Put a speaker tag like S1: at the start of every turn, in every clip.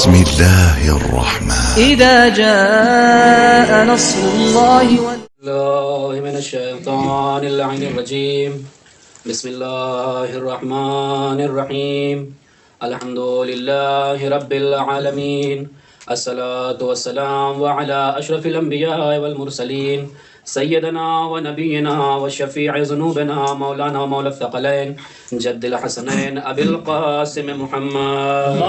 S1: بسم الله الرحمن
S2: إذا جاء نصر الله
S3: الله من الشيطان اللعين الرجيم بسم الله الرحمن الرحيم الحمد لله رب العالمين الصلاة والسلام على أشرف الأنبياء والمرسلين سيدنا ونبينا وشفيع ذنوبنا مولانا ومولى الثقلين جد الحسنين أبي القاسم محمد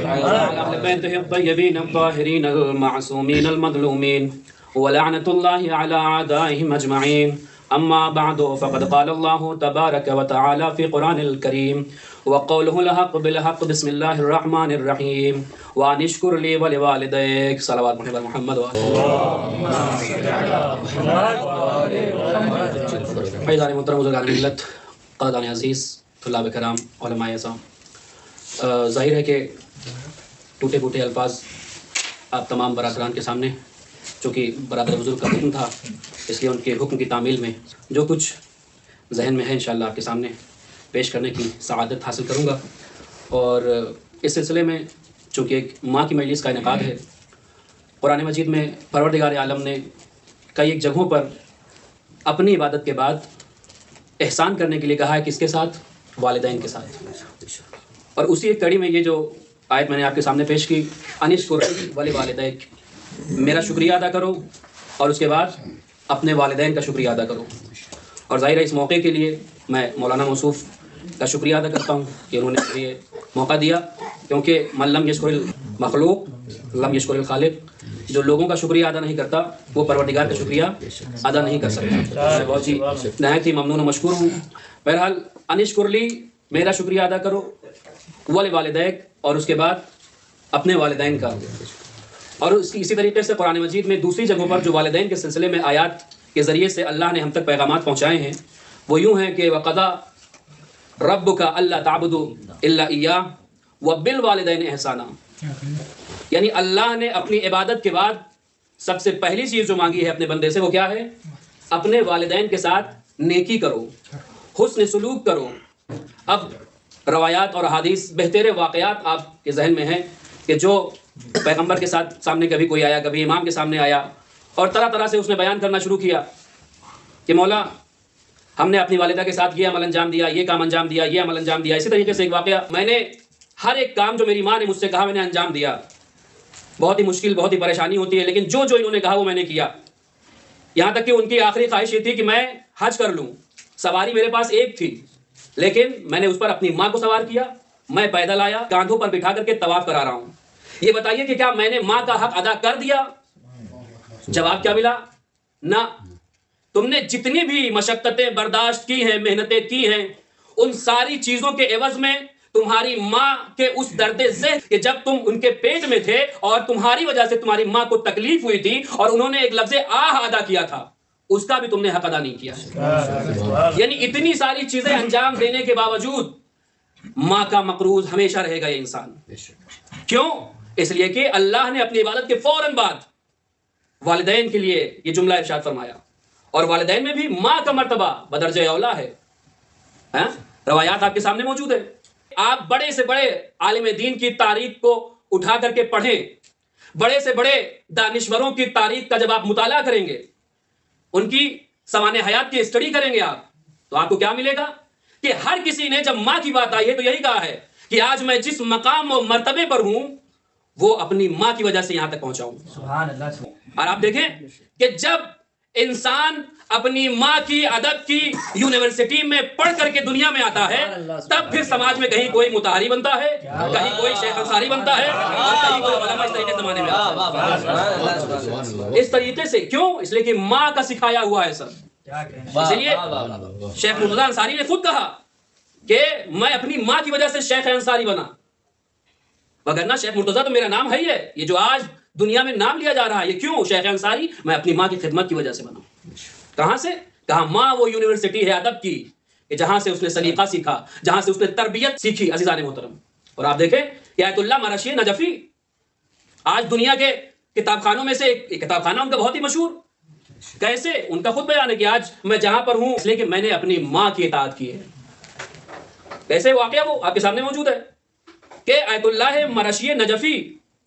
S3: وعلى أهل بيته الطيبين الطاهرين المعصومين المظلومين ولعنة الله على أعدائهم أجمعين أما بعد فقد قال الله تبارك وتعالى في قرآن الكريم وقوله الحق بالحق بسم الله الرحمن الرحيم وأن اشكر لي ولوالديك صلوات محمد فیضان محترم بزرگان ملت قادان عزیز طلاب کرام علماء اعظام، ظاہر ہے کہ ٹوٹے پھوٹے الفاظ آپ تمام برادران کے سامنے، چونکہ برادر بزرگ کا حکم تھا اس لیے ان کے حکم کی تعمیل میں جو کچھ ذہن میں ہے انشاءاللہ آپ کے سامنے پیش کرنے کی سعادت حاصل کروں گا۔ اور اس سلسلے میں چونکہ ایک ماں کی مجلس کا انعقاد ہے، قرآن مجید میں پروردگار عالم نے کئی ایک جگہوں پر اپنی عبادت کے بعد احسان کرنے کے لیے کہا ہے، کس کے ساتھ؟ والدین کے ساتھ۔ اور اسی ایک کڑی میں یہ جو آیت میں نے آپ کے سامنے پیش کی، انشکر ولوالدیک، میرا شکریہ ادا کرو اور اس کے بعد اپنے والدین کا شکریہ ادا کرو۔ اور ظاہر ہے اس موقع کے لیے میں مولانا موصوف کا شکریہ ادا کرتا ہوں کہ انہوں نے مجھے یہ موقع دیا، کیونکہ من لم یشکر المخلوق لم یشکر الخالق، جو لوگوں کا شکریہ ادا نہیں کرتا وہ پروردگار کا شکریہ ادا نہیں کر سکتا۔ میں بہت ہی نہایت ہی ممنون و مشکور ہوں۔ بہرحال انشکر لی، میرا شکریہ ادا کرو، ولوالدیک، اور اس کے بعد اپنے والدین کا۔ اور اسی طریقے سے قرآن مجید میں دوسری جگہوں پر جو والدین کے سلسلے میں آیات کے ذریعے سے اللہ نے ہم تک پیغامات پہنچائے ہیں وہ یوں ہیں کہ وَقَضَىٰ رَبُّكَ أَلَّا تَعْبُدُوا إِلَّا إِيَّاهُ وَبِالْوَالِدَيْنِ إِحْسَانًا، یعنی اللہ نے اپنی عبادت کے بعد سب سے پہلی چیز جو مانگی ہے اپنے بندے سے وہ کیا ہے؟ اپنے والدین کے ساتھ نیکی کرو، حسن سلوک کرو۔ اب روایات اور حدیث بہتر واقعات آپ کے ذہن میں ہیں کہ جو پیغمبر کے ساتھ سامنے کبھی کوئی آیا، کبھی امام کے سامنے آیا اور طرح طرح سے اس نے بیان کرنا شروع کیا کہ مولا ہم نے اپنی والدہ کے ساتھ یہ عمل انجام دیا، یہ کام انجام دیا، یہ عمل انجام دیا۔ اسی طریقے سے ایک واقعہ، میں نے ہر ایک کام جو میری ماں نے مجھ سے کہا میں نے انجام دیا، بہت ہی مشکل، بہت ہی پریشانی ہوتی ہے، لیکن جو انہوں نے کہا وہ میں نے کیا۔ یہاں تک کہ ان کی آخری خواہش یہ تھی کہ میں حج کر لوں، سواری میرے پاس ایک تھی لیکن میں نے اس پر اپنی ماں کو سوار کیا، میں پیدل آیا، کاندھوں پر بٹھا کر کے طواف کرا رہا ہوں۔ یہ بتائیے کہ کیا میں نے ماں کا حق ادا کر دیا؟ جواب کیا ملا؟ نہ۔ تم نے جتنی بھی مشقتیں برداشت کی ہیں، محنتیں کی ہیں، ان ساری چیزوں کے عوض میں تمہاری ماں کے اس درد ذہن کہ جب تم ان کے پیٹ میں تھے اور تمہاری وجہ سے تمہاری ماں کو تکلیف ہوئی تھی اور انہوں نے ایک لفظ آہ ادا کیا تھا، اس کا بھی تم نے حق ادا نہیں کیا۔ یعنی اتنی ساری چیزیں انجام دینے کے باوجود ماں کا مقروض ہمیشہ رہے گا یہ انسان۔ کیوں؟ اس لیے کہ اللہ نے اپنی عبادت کے فوراً بعد والدین کے لیے یہ جملہ ارشاد فرمایا، اور والدین میں بھی ماں کا مرتبہ بدرجہ اولا ہے۔ روایات آپ کے سامنے موجود ہے، آپ بڑے سے بڑے عالم دین کی تاریخ کو اٹھا کر کے پڑھیں، بڑے سے بڑے دانشوروں کی تاریخ کا جب آپ مطالعہ کریں گے، ان کی سوانح حیات کی اسٹڈی کریں گے آپ، تو آپ کو کیا ملے گا کہ ہر کسی نے جب ماں کی بات آئی ہے تو یہی کہا ہے کہ آج میں جس مقام و مرتبے پر ہوں وہ اپنی ماں کی وجہ سے یہاں تک پہنچا ہوں۔ سبحان اللہ۔ اور آپ دیکھیں کہ جب انسان اپنی ماں کی ادب کی یونیورسٹی میں پڑھ کر کے دنیا میں آتا ہے، تب پھر سماج میں کہیں کوئی مطہری بنتا ہے، کہیں کوئی شیخ انصاری بنتا ہے، اور کہیں کوئی علماء اس طریقے زمانے میں آتا ہے۔ اس طریقے سے کیوں؟ اس لیے کہ ماں کا سکھایا ہوا ہے سب۔ اس لیے شیخ مرتضیٰ انصاری نے خود کہا کہ میں اپنی ماں کی وجہ سے شیخ انصاری بنا، وگرنہ شیخ مرتضیٰ تو میرا نام ہے ہی ہے، یہ جو آج دنیا میں نام لیا جا رہا ہے یہ کیوں؟ شیخ انصاری میں اپنی ماں کی خدمت کی وجہ سے بنا۔ کہاں سے؟ کہا ماں وہ یونیورسٹی ہے ادب کی کہ جہاں سے اس نے سلیقہ سیکھا، جہاں سے اس نے تربیت سیکھی۔ عزیزان محترم، اور آپ دیکھیں کہ آیت اللہ مرشی نجفی آج دنیا کے کتاب خانوں میں سے ایک کتاب خانہ ان کا بہت ہی مشہور، کیسے؟ ان کا خود بیان ہے کہ آج میں جہاں پر ہوں اس لیے کہ میں نے اپنی ماں کی اطاعت کی ہے۔ کیسے واقعہ وہ آپ کے سامنے موجود ہے۔ کہ آیت اللہ مرشی نجفی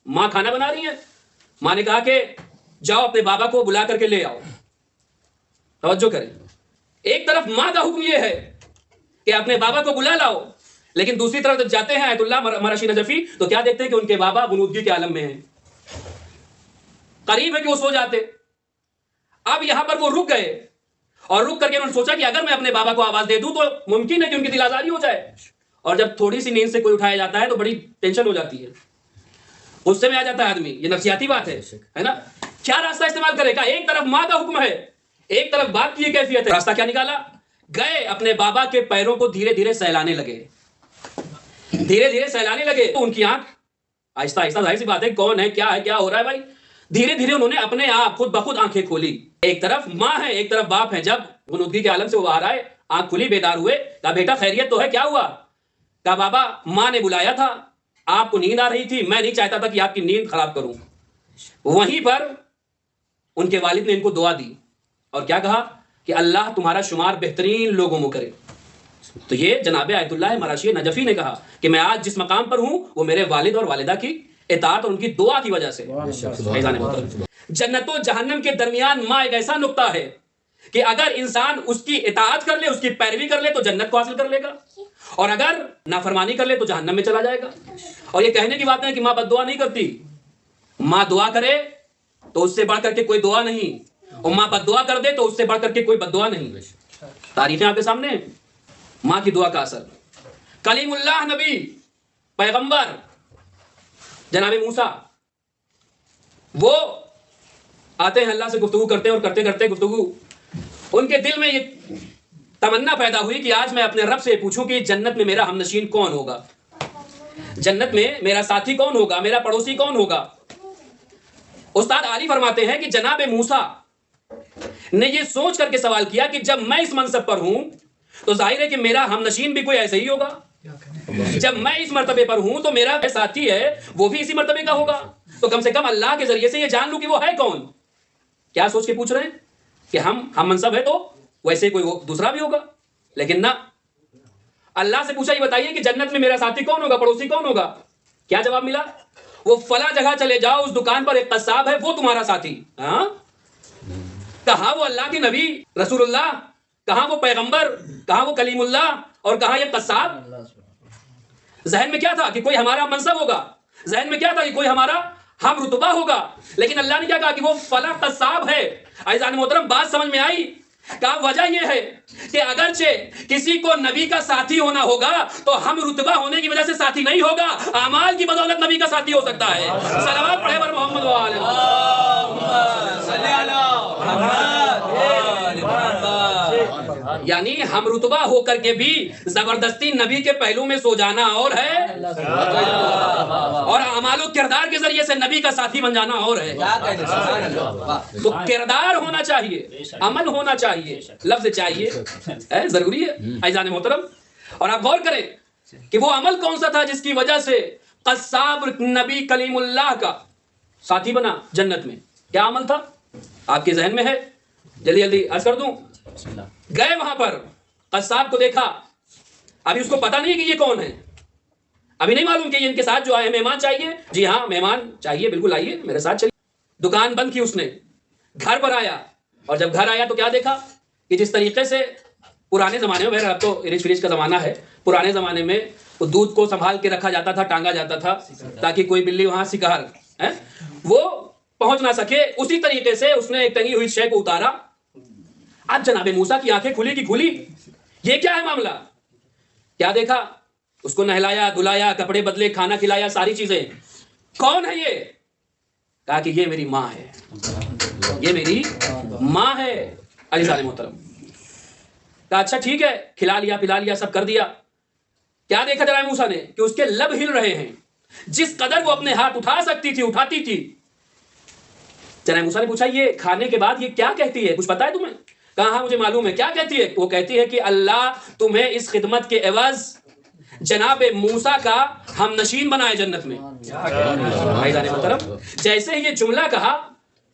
S3: ماں کھانا بنا رہی ہیں. ماں نے کہا کہ جاؤ اپنے بابا کو بلا کر کے لے آؤ. توجہ کریں, ایک طرف ماں کا حکم یہ ہے کہ اپنے بابا کو بلا لاؤ, لیکن دوسری طرف جب جاتے ہیں آیت اللہ مرشی نجفی تو کیا دیکھتے ہیں کہ ان کے بابا غنودگی کے عالم میں ہیں, قریب ہے کہ وہ سو جاتے. اب یہاں پر وہ رک گئے اور رک کر کے انہوں نے سوچا کہ اگر میں اپنے بابا کو آواز دے دوں تو ممکن ہے کہ ان کی دل آزاری ہو جائے. اور جب تھوڑی سی نیند سے کوئی اٹھایا جاتا ہے تو بڑی ٹینشن ہو جاتی ہے, غصے میں آ جاتا ہے آدمی. یہ نفسیاتی بات ہے نا. کیا راستہ استعمال کرے گا؟ ایک طرف ماں کا حکم ہے, ایک طرف باپ کی یہ کیفیت ہے. راستہ کیا نکالا؟ گئے اپنے بابا کے پیروں کو دھیرے دھیرے سہلانے لگے, دھیرے دھیرے سہلانے لگے. تو ان کی آنکھ آہستہ آہستہ, ظاہر سی بات ہے کون ہے کیا ہو رہا ہے بھائی, دھیرے دھیرے انہوں نے اپنے آپ خود بخود آنکھیں کھولی. ایک طرف ماں ہے ایک طرف باپ ہے. جب غنودگی کے عالم سے وہ باہر آئے, آنکھ کھلی, بیدار ہوئے. کہا بیٹا خیریت تو ہے, کیا ہوا؟ کہا بابا ماں نے بلایا تھا, آپ کو نیند آ رہی تھی, میں نہیں چاہتا تھا کہ آپ کی نیند خراب کروں. وہیں پر ان کے والد نے ان کو دعا دی اور کیا کہا کہ اللہ تمہارا شمار بہترین لوگوں میں کرے. تو یہ جناب آیت اللہ مراشی نجفی نے کہا کہ میں آج جس مقام پر ہوں وہ میرے والد اور والدہ کی اطاعت اور ان کی دعا کی وجہ سے. جنت و جہنم کے درمیان ماں ایک ایسا نقطہ ہے کہ اگر انسان اس کی اطاعت کر لے, اس کی پیروی کر لے تو جنت کو حاصل کر لے گا, اور اگر نافرمانی کر لے تو جہنم میں چلا جائے گا. اور یہ کہنے کی بات ہے کہ ماں بد دعا نہیں کرتی, ماں دعا کرے تو اس سے بڑھ کر کے کوئی دعا نہیں, اور ماں بد دعا کر دے تو اس سے بڑھ کر کے کوئی بد دعا نہیں. تعریفیں آپ کے سامنے ہیں ماں کی دعا کا اثر. کلیم اللہ نبی پیغمبر جناب موسیٰ, وہ آتے ہیں اللہ سے گفتگو کرتے ہیں, اور کرتے کرتے گفتگو ان کے دل میں یہ تمنا پیدا ہوئی کہ آج میں اپنے رب سے پوچھوں کہ جنت میں میرا ہمنشین کون ہوگا, جنت میں میرا ساتھی کون ہوگا, میرا پڑوسی کون ہوگا. استاد علی فرماتے ہیں کہ جناب موسیٰ نے یہ سوچ کر کے سوال کیا کہ جب میں اس منصب پر ہوں تو ظاہر ہے کہ میرا ہمنشین بھی کوئی ایسے ہی ہوگا, جب میں اس مرتبے پر ہوں تو میرا ساتھی ہے وہ بھی اسی مرتبے کا ہوگا, تو کم سے کم اللہ کے ذریعے سے یہ جان لوں کہ وہ ہے کون. کیا سوچ کے پوچھ رہے ہیں کہ ہم منصب ہے تو ویسے کوئی دوسرا بھی ہوگا, لیکن نہ, اللہ سے پوچھا یہ بتائیے کہ جنت میں میرا ساتھی کون ہوگا, پڑوسی کون ہوگا. کیا جواب ملا؟ وہ فلاں جگہ چلے جاؤ, اس دکان پر ایک قصاب ہے, وہ تمہارا ساتھی. ہاں, کہاں وہ اللہ کے نبی رسول اللہ, کہاں وہ پیغمبر, کہاں وہ کلیم اللہ, اور کہاں یہ قصاب. ذہن میں کیا تھا کہ کوئی ہمارا منصب ہوگا, ذہن میں کیا تھا کہ کوئی ہمارا ہم رتبہ ہوگا, لیکن اللہ نے کیا کہا کہ وہ فلاں قصاب ہے. عزیزان محترم, بات سمجھ میں آئی؟ کہا وجہ یہ ہے کہ اگرچہ کسی کو نبی کا ساتھی ہونا ہوگا تو ہم رتبہ ہونے کی وجہ سے ساتھی نہیں ہوگا, اعمال کی بدولت نبی کا ساتھی ہو سکتا ہے. صلوات پڑھے بر محمد و آل محمد. یعنی ہم رتبہ ہو کر کے بھی زبردستی نبی کے پہلو میں سو جانا اور ہے, اور اعمال و کردار کے ذریعے سے نبی کا ساتھی بن جانا اور ہے. تو کردار ہونا چاہیے, عمل ہونا چاہیے, لفظ چاہیے, ضروری ہے عزیزان محترم. اور آپ غور کریں کہ وہ عمل کون سا تھا جس کی وجہ سے قصاب نبی کلیم اللہ کا ساتھی بنا جنت میں. کیا عمل تھا آپ کے ذہن میں ہے؟ جلدی جلدی عرض کر دوں. گئے وہاں پر, قصاب کو دیکھا, ابھی اس کو پتا نہیں کہ یہ کون ہے, ابھی نہیں معلوم کہ یہ ان کے ساتھ جو آئے مہمان چاہیے. جی ہاں مہمان چاہیے, بالکل آئیے میرے ساتھ چلیے. دکان بند کی اس نے, گھر پر آیا, اور جب گھر آیا تو کیا دیکھا کہ جس طریقے سے پرانے زمانے میں, اب تو ریچ فریج کا زمانہ ہے, پرانے زمانے میں وہ دودھ کو سنبھال کے رکھا جاتا تھا, ٹانگا جاتا تھا تاکہ کوئی بلی وہاں سکار وہ پہنچ نہ سکے, اسی طریقے سے اس نے ایک ٹنگی ہوئی شے کو اتارا. اب جناب موسیٰ کی آنکھیں کھلی کی کھلی, یہ کیا ہے معاملہ. کیا دیکھا, اس کو نہلایا, دھلایا, کپڑے بدلے, کھانا کھلایا, ساری چیزیں. کون ہے یہ؟ کہا کہ یہ میری ماں ہے, یہ میری ماں ہے. عزیزان محترم, کہا اچھا ٹھیک ہے, کھلا لیا پلا لیا, سب کر دیا. کیا دیکھا جناب موسیٰ نے کہ اس کے لب ہل رہے ہیں, جس قدر وہ اپنے ہاتھ اٹھا سکتی تھی اٹھاتی تھی. جناب موسیٰ نے پوچھا یہ کھانے کے بعد یہ کیا کہتی ہے, کچھ پتا ہے تمہیں؟ کہا ہاں مجھے معلوم ہے. کیا کہتی ہے؟ وہ کہتی ہے کہ اللہ تمہیں اس خدمت کے عوض جناب موسیٰ کا ہم نشین بنائے جنت میں. جیسے ہی یہ جملہ کہا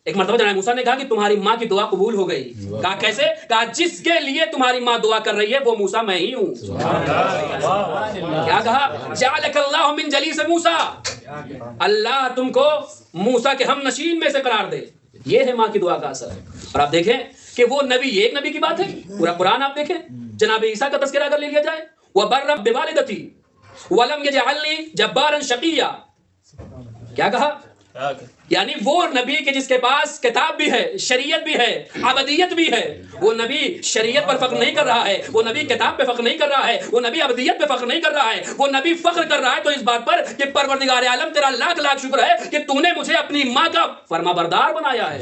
S3: ایک مرتبہ جناب موسیٰ نے کہا کہ تمہاری ماں کی دعا قبول ہو گئی. کہا کیسے؟ کہا جس کے لیے تمہاری ماں دعا کر رہی ہے وہ موسیٰ میں ہی ہوں. کیا کہا؟ جعلک اللہ من جلیس موسیٰ، اللہ تم کو موسیٰ کے ہم نشین میں سے قرار دے. یہ ہے ماں کی دعا کا اثر. اور آپ دیکھیں کہ وہ نبی، یہ ایک نبی کی بات ہے، پورا قرآن آپ دیکھیں جناب عیسیٰ کا تذکرہ اگر لے لیا جائے، وَبَرًّا بِوَالِدَتِي وَلَمْ يَجْعَلْنِي جَبَّارًا شَقِيًّا. کیا کہا؟ یعنی وہ نبی کہ جس کے پاس کتاب بھی ہے، شریعت بھی ہے، ابدیت بھی ہے. وہ نبی شریعت پر فخر نہیں کر رہا ہے، وہ نبی کتاب پہ فخر نہیں کر رہا ہے، وہ نبی ابدیت پہ فخر نہیں کر رہا ہے. وہ نبی فخر کر رہا ہے تو اس بات پر کہ پروردگار عالم تیرا لاکھ لاکھ شکر ہے کہ تو نے مجھے اپنی ماں کا فرما بردار بنایا ہے.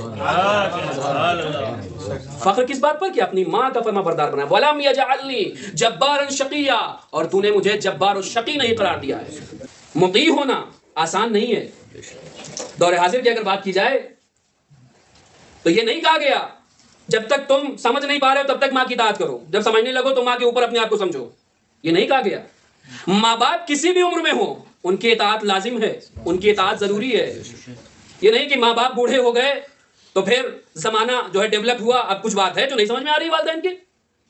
S3: فخر کس بات پر؟ کہ اپنی ماں کا فرما بردار بنایا. وَلَمْ يَجْعَلْنِي جَبَّارًا شَقِيًّا، اور تو نے مجھے جبار و شقی نہیں قرار دیا ہے. مطیع ہونا آسان نہیں ہے. دور حاضر کی اگر بات کی جائے تو یہ نہیں کہا گیا جب تک تم سمجھ نہیں پا رہے ہو تب تک ماں کی اطاعت کرو، جب سمجھنے لگو تو ماں کے اوپر اپنے آپ کو سمجھو. یہ نہیں کہا گیا. ماں باپ کسی بھی عمر میں ہوں ان کی اطاعت لازم ہے، ان کی اطاعت ضروری ہے. یہ نہیں کہ ماں باپ بوڑھے ہو گئے تو پھر زمانہ جو ہے ڈیولپ ہوا، اب کچھ بات ہے جو نہیں سمجھ میں آ رہی والدین کی.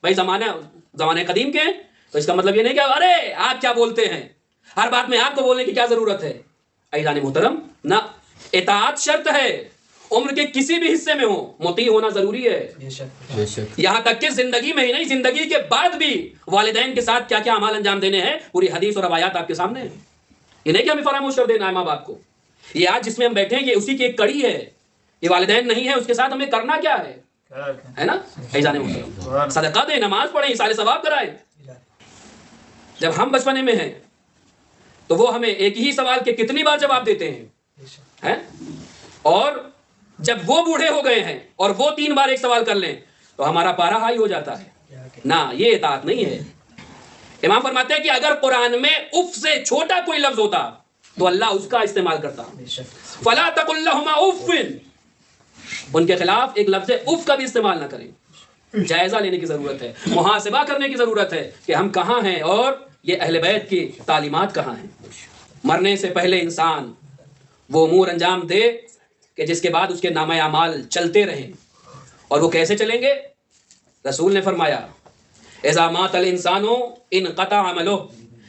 S3: بھائی زمانے قدیم کے ہیں تو اس کا مطلب یہ نہیں کہ ارے آپ کیا بولتے ہیں، ہر بات میں آپ کو بولنے کی کیا ضرورت ہے. عزیزان محترم، نہ، اطاعت شرط ہے. عمر کے کسی بھی حصے میں ہو مطیع ہونا ضروری ہے. یہاں تک کہ زندگی میں ہی نہیں، زندگی کے بعد بھی والدین کے ساتھ کیا کیا اعمال انجام دینے ہیں پوری حدیث اور روایات آپ کے سامنے ہیں. یہ نہیں کہ ہمیں فراموش کر دینا ہے ماں باپ کو. یہ آج جس میں ہم بیٹھے ہیں یہ اسی کی ایک کڑی ہے. یہ والدین نہیں ہے، اس کے ساتھ ہمیں کرنا کیا ہے نا. عزیزان محترم، صدقہ دیں، نماز پڑھیں، ایصال ثواب کرائیں. جب ہم بچپنے میں ہیں تو وہ ہمیں ایک ہی سوال کے کتنی بار جواب دیتے ہیں، اور جب وہ بوڑھے ہو گئے ہیں اور وہ 3 بار ایک سوال کر لیں تو ہمارا پارا ہائی ہو جاتا ہے. نہ، یہ اطاعت نہیں ہے. امام فرماتے ہیں کہ اگر قرآن میں اف سے چھوٹا کوئی لفظ ہوتا تو اللہ اس کا استعمال کرتا. فلا تقل لهما اف، ان کے خلاف ایک لفظ اف کا بھی استعمال نہ کریں. جائزہ لینے کی ضرورت ہے، محاسبہ کرنے کی ضرورت ہے کہ ہم کہاں ہیں اور یہ اہل بیت کی تعلیمات کہاں ہیں. مرنے سے پہلے انسان وہ امور انجام دے کہ جس کے بعد اس کے نامہ اعمال چلتے رہیں. اور وہ کیسے چلیں گے؟ رسول نے فرمایا اذا مات الانسان انقطع عملہ،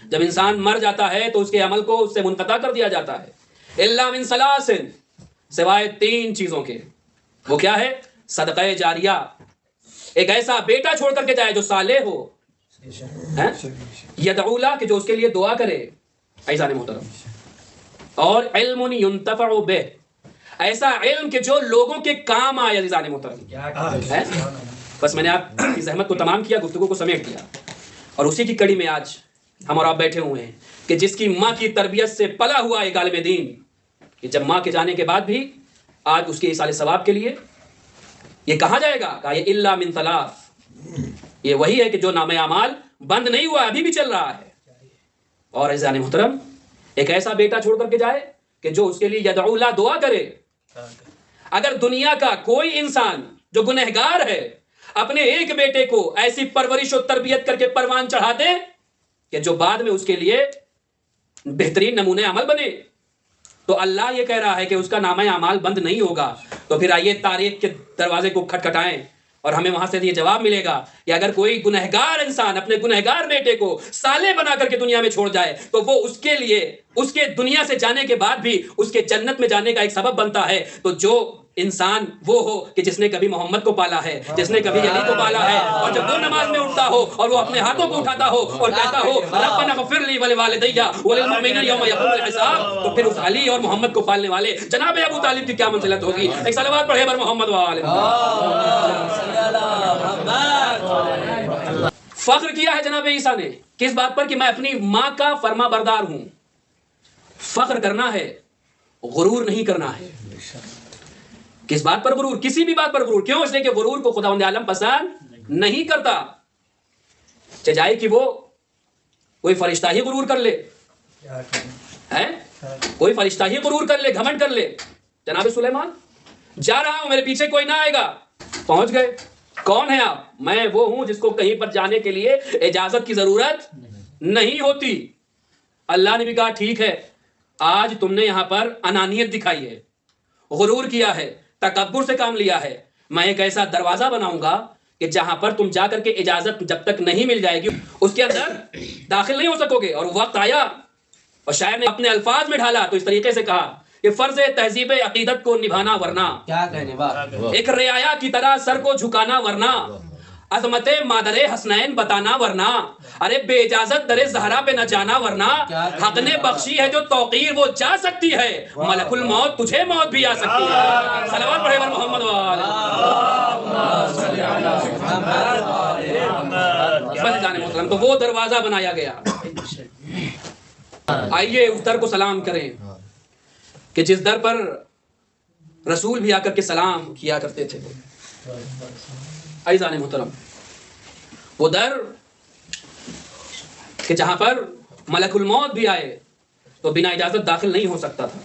S3: جب انسان مر جاتا ہے تو اس کے عمل کو اس سے منقطع کر دیا جاتا ہے. الا من ثلاث، سوائے 3 چیزوں کے. وہ کیا ہے؟ صدقہ جاریہ، ایک ایسا بیٹا چھوڑ کر کے جائے جو صالح ہو، یدعو له، کہ جو اس کے لیے دعا کرے. عزیزان محترم، اور علم ينتفع به، ایسا علم کہ جو لوگوں کے کام آئے. عزیزان محترم، بس میں نے آپ کی زحمت کو تمام کیا، گفتگو کو سمیٹ دیا، اور اسی کی کڑی میں آج ہم اور آپ بیٹھے ہوئے ہیں کہ جس کی ماں کی تربیت سے پلا ہوا ایک عالم دین، کہ جب ماں کے جانے کے بعد بھی آج اس کے ایصال ثواب کے لیے یہ کہا جائے گا کہ یہ الا من ثلاث، یہ وہی ہے کہ جو نامہ اعمال بند نہیں ہوا، ابھی بھی چل رہا ہے. اور عزیزان محترم، ایک ایسا بیٹا چھوڑ کر کے جائے کہ جو اس کے لیے یدعو اللہ، دعا کرے. اگر دنیا کا کوئی انسان جو گنہگار ہے اپنے ایک بیٹے کو ایسی پرورش و تربیت کر کے پروان چڑھا دے کہ جو بعد میں اس کے لیے بہترین نمونے عمل بنے، تو اللہ یہ کہہ رہا ہے کہ اس کا نامہ اعمال بند نہیں ہوگا. تو پھر آئیے تاریخ کے دروازے کو کھٹکھٹائیں اور ہمیں وہاں سے یہ جواب ملے گا کہ اگر کوئی گنہگار انسان اپنے گنہگار بیٹے کو صالح بنا کر کے دنیا میں چھوڑ جائے تو وہ اس کے لیے اس کے دنیا سے جانے کے بعد بھی اس کے جنت میں جانے کا ایک سبب بنتا ہے. تو جو انسان وہ ہو کہ جس نے کبھی محمد کو پالا ہے، جس نے کبھی علی کو پالا ہے، اور جب وہ نماز میں اٹھتا ہو اور وہ اپنے ہاتھوں کو اٹھاتا ہو اور کہتا ہو ربنا اغفر لی ولوالدی وللمؤمنین یوم یقوم الحساب، تو پھر اس علی اور محمد کو پالنے والے جناب ابو طالب کی کیا منزلت ہوگی. ایک صلوات پڑھے بر محمد وآلہ. فخر کیا ہے جناب عیسیٰ نے کس بات پر؟ کہ میں اپنی ماں کا فرما بردار ہوں. فخر کرنا ہے، غرور نہیں کرنا ہے. کس بات پر غرور؟ کسی بھی بات پر غرور. کیوں؟ اس لیے کہ غرور کو خداوند عالم پسند نہیں کرتا. چاہے کہ وہ کوئی فرشتہ ہی غرور کر لے، کوئی فرشتہ ہی غرور کر لے، گھمنڈ کر لے. جناب سلیمان، جا رہا ہوں، میرے پیچھے کوئی نہ آئے گا. پہنچ گئے. کون ہیں آپ؟ میں وہ ہوں جس کو کہیں پر جانے کے لیے اجازت کی ضرورت نہیں ہوتی. اللہ نے بھی کہا ٹھیک ہے، آج تم نے یہاں پر انانیت دکھائی ہے، غرور کیا ہے، تکبر سے کام لیا ہے. میں ایک ایسا دروازہ بناؤں گا کہ جہاں پر تم جا کر کے اجازت جب تک نہیں مل جائے گی اس کے اندر داخل نہیں ہو سکو گے. اور وقت آیا اور شاعر نے اپنے الفاظ میں ڈھالا تو اس طریقے سے کہا کہ فرض تہذیب عقیدت کو نبھانا ورنہ
S4: کیا کہنے بات.
S3: ایک رعایا کی طرح سر کو جھکانا ورنہ عظمت مادر حسنین بتانا ورنہ ارے بے اجازت در زہرا پہ نہ جانا ورنہ حق نے بخشی ہے جو توقیر وہ جا سکتی ہے. ملک الموت تجھے موت بھی آ سکتی ہے. صلوات پڑھے بر محمد محترم. تو وہ دروازہ بنایا گیا. آئیے اس در کو سلام کریں کہ جس در پر رسول بھی آ کر کے سلام کیا کرتے تھے. عزیزان محترم وہ در کہ جہاں پر ملک الموت بھی آئے تو بنا اجازت داخل نہیں ہو سکتا تھا.